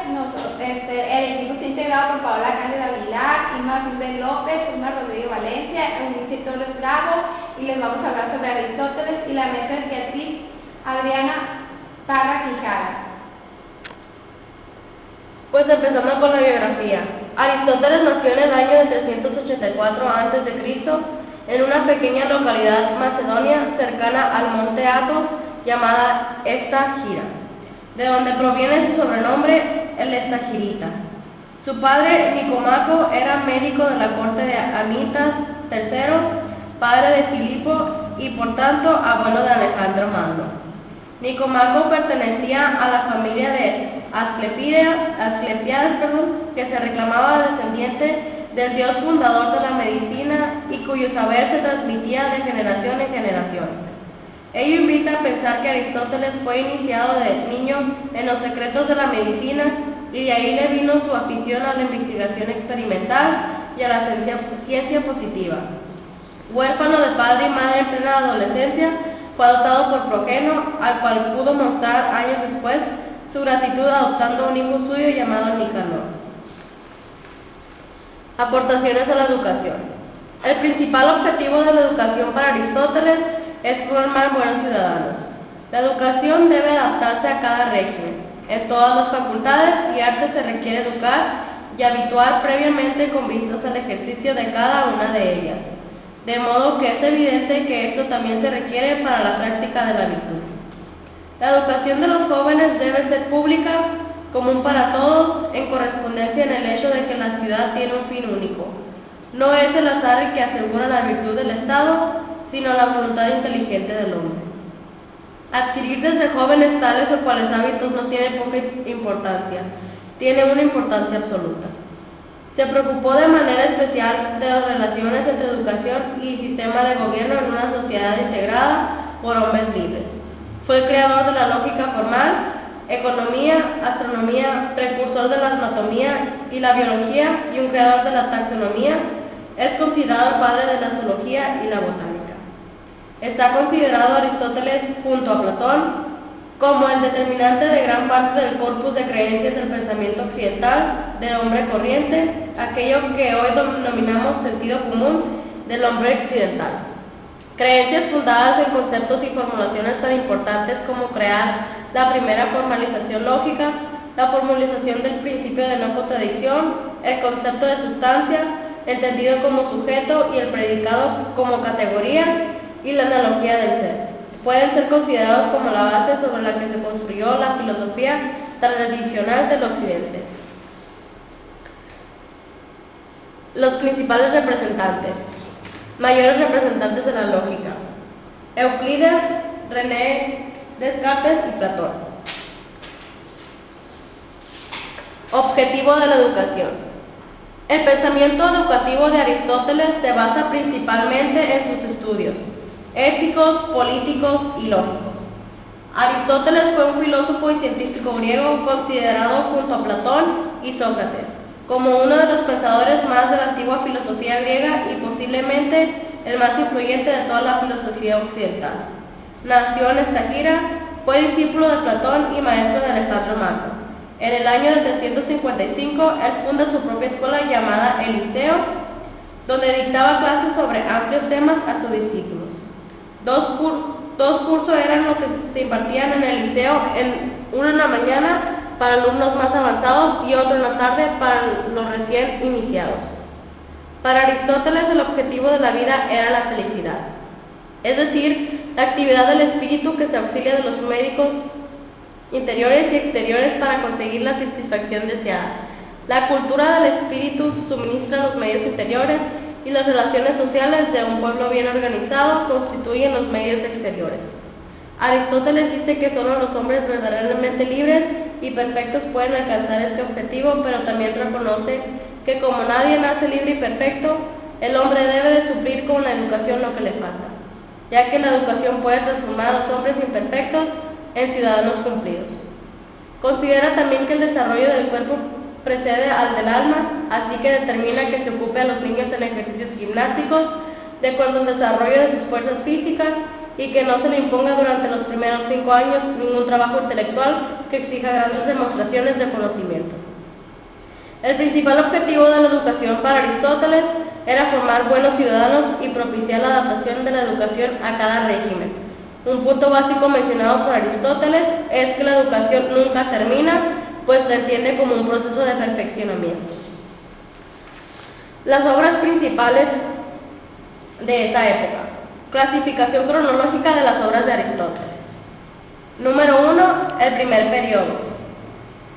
el equipo está integrado por Paola Cándida Aguilar, Irma Silver López, Irma Rodrigo Valencia, Eunice Torres Bravo, y les vamos a hablar sobre Aristóteles, y la maestra es Beatriz Adriana Parra Quijada. Pues empezamos con la biografía. Aristóteles nació en el año de 384 a.C. en una pequeña localidad macedonia cercana al monte Athos llamada Estagira, de donde proviene su sobrenombre, el Estagirita. Su padre, Nicomaco, era médico de la corte de Anitas III, padre de Filipo y por tanto abuelo de Alejandro Magno. Nicomaco pertenecía a la familia de Asclepiades, que se reclamaba descendiente del dios fundador de la medicina y cuyo saber se transmitía de generación en generación. Ello invita a pensar que Aristóteles fue iniciado de niño en los secretos de la medicina y de ahí le vino su afición a la investigación experimental y a la ciencia positiva. Huérfano de padre y madre en plena adolescencia, fue adoptado por Progeno, al cual pudo mostrar años después su gratitud adoptando un hijo suyo llamado Nicanor. Aportaciones a la educación. El principal objetivo de la educación para Aristóteles es formar buenos ciudadanos. La educación debe adaptarse a cada régimen. En todas las facultades y artes se requiere educar y habituar previamente con vistas al ejercicio de cada una de ellas. De modo que es evidente que esto también se requiere para la práctica de la virtud. La educación de los jóvenes debe ser pública, común para todos, en correspondencia en el hecho de que la ciudad tiene un fin único. No es el azar el que asegura la virtud del Estado, sino la voluntad inteligente del hombre. Adquirir desde jóvenes tales o cuales hábitos no tiene poca importancia, tiene una importancia absoluta. Se preocupó de manera especial de las relaciones entre educación y sistema de gobierno en una sociedad integrada por hombres libres. Fue el creador de la lógica formal, economía, astronomía, precursor de la anatomía y la biología y un creador de la taxonomía. Es considerado el padre de la zoología y la botánica. Está considerado Aristóteles, junto a Platón, como el determinante de gran parte del corpus de creencias del pensamiento occidental del hombre corriente, aquello que hoy denominamos sentido común del hombre occidental. Creencias fundadas en conceptos y formulaciones tan importantes como crear la primera formalización lógica, la formalización del principio de no contradicción, el concepto de sustancia, entendido como sujeto y el predicado como categoría, y la analogía del ser. Pueden ser considerados como la base sobre la que se construyó la filosofía tradicional del occidente. Los principales representantes, mayores representantes de la lógica: Euclides, René Descartes y Platón. Objetivo de la educación. El pensamiento educativo de Aristóteles se basa principalmente en sus estudios éticos, políticos y lógicos. Aristóteles fue un filósofo y científico griego considerado junto a Platón y Sócrates como uno de los pensadores más de la antigua filosofía griega y posiblemente el más influyente de toda la filosofía occidental. Nació en Estagira, fue discípulo de Platón y maestro de Alejandro Magno. En el año de 355, él funda su propia escuela llamada el Liceo, donde dictaba clases sobre amplios temas a sus discípulos. Dos cursos eran los que se impartían en el liceo, uno en la mañana para alumnos más avanzados y otro en la tarde para los recién iniciados. Para Aristóteles el objetivo de la vida era la felicidad, es decir, la actividad del espíritu que se auxilia de los médicos interiores y exteriores para conseguir la satisfacción deseada. La cultura del espíritu suministra los medios interiores y las relaciones sociales de un pueblo bien organizado constituyen los medios exteriores. Aristóteles dice que solo los hombres verdaderamente libres y perfectos pueden alcanzar este objetivo, pero también reconoce que como nadie nace libre y perfecto, el hombre debe de suplir con la educación lo que le falta, ya que la educación puede transformar a los hombres imperfectos en ciudadanos cumplidos. Considera también que el desarrollo del cuerpo precede al del alma, así que determina que se ocupe a los niños en ejercicios gimnásticos de acuerdo al desarrollo de sus fuerzas físicas y que no se le imponga durante los primeros 5 años ningún trabajo intelectual que exija grandes demostraciones de conocimiento. El principal objetivo de la educación para Aristóteles era formar buenos ciudadanos y propiciar la adaptación de la educación a cada régimen. Un punto básico mencionado por Aristóteles es que la educación nunca termina, pues se entiende como un proceso de perfeccionamiento. Las obras principales de esta época. Clasificación cronológica de las obras de Aristóteles. Número 1. El primer periodo.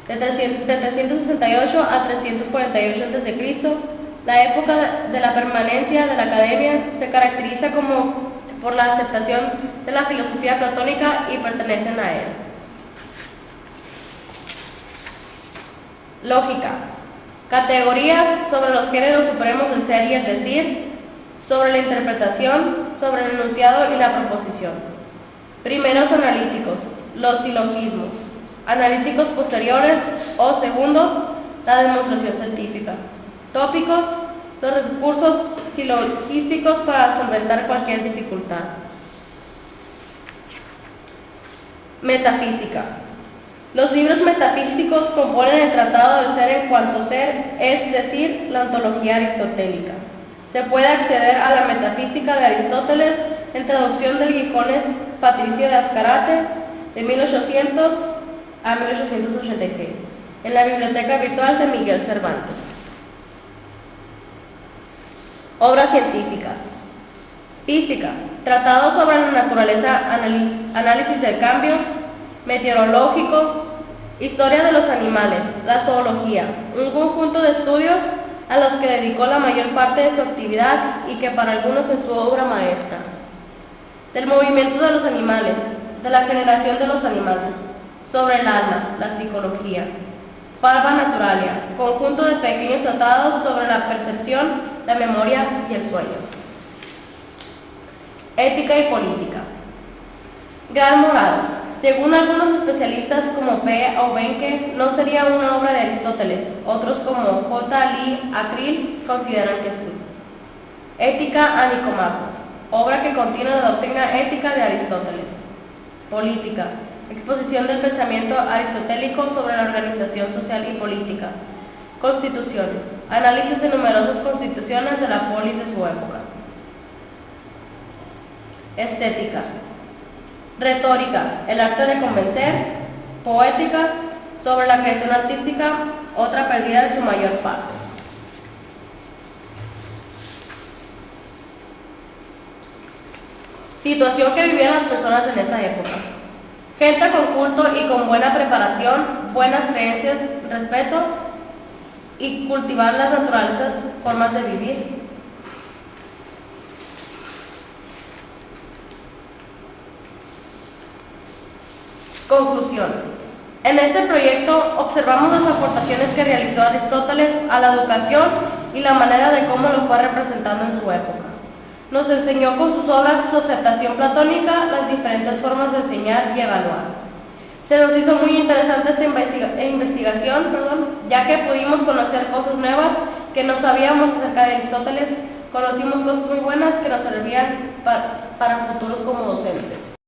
De 368 a 348 a.C., la época de la permanencia de la academia se caracteriza por la aceptación de la filosofía platónica y pertenecen a él. Lógica. Categorías sobre los géneros supremos del ser y el decir, sobre la interpretación, sobre el enunciado y la proposición. Primeros analíticos, los silogismos. Analíticos posteriores o segundos, la demostración científica. Tópicos, los recursos silogísticos para solventar cualquier dificultad. Metafísica. Los libros metafísicos componen el tratado del ser en cuanto ser, es decir, la ontología aristotélica. Se puede acceder a la metafísica de Aristóteles en traducción del Gijones Patricio de Azcárate de 1800 a 1886, en la Biblioteca Virtual de Miguel Cervantes. Obras científicas. Física. Tratado sobre la naturaleza, análisis del cambio, meteorológicos, historia de los animales, la zoología, un conjunto de estudios a los que dedicó la mayor parte de su actividad y que para algunos es su obra maestra. Del movimiento de los animales, de la generación de los animales, sobre el alma, la psicología. Parva Naturalia, conjunto de pequeños tratados sobre la percepción, la memoria y el sueño. Ética y política. Gran moral. Según algunos especialistas como P. Aubenque, no sería una obra de Aristóteles. Otros como J. Lee Acril consideran que sí. Ética a Nicomaco. Obra que contiene la doctrina ética de Aristóteles. Política. Exposición del pensamiento aristotélico sobre la organización social y política. Constituciones. Análisis de numerosas constituciones de la polis de su época. Estética. Retórica. El arte de convencer. Poética. Sobre la creación artística, otra perdida en su mayor parte. Situación que vivían las personas en esa época. Gente con culto y con buena preparación, buenas creencias, respeto y cultivar las naturalezas, formas de vivir. Conclusión. En este proyecto observamos las aportaciones que realizó Aristóteles a la educación y la manera de cómo lo fue representando en su época. Nos enseñó con sus obras su aceptación platónica, las diferentes formas de enseñar y evaluar. Se nos hizo muy interesante esta investigación, ya que pudimos conocer cosas nuevas que no sabíamos acerca de Aristóteles, conocimos cosas muy buenas que nos servían para futuros como docentes.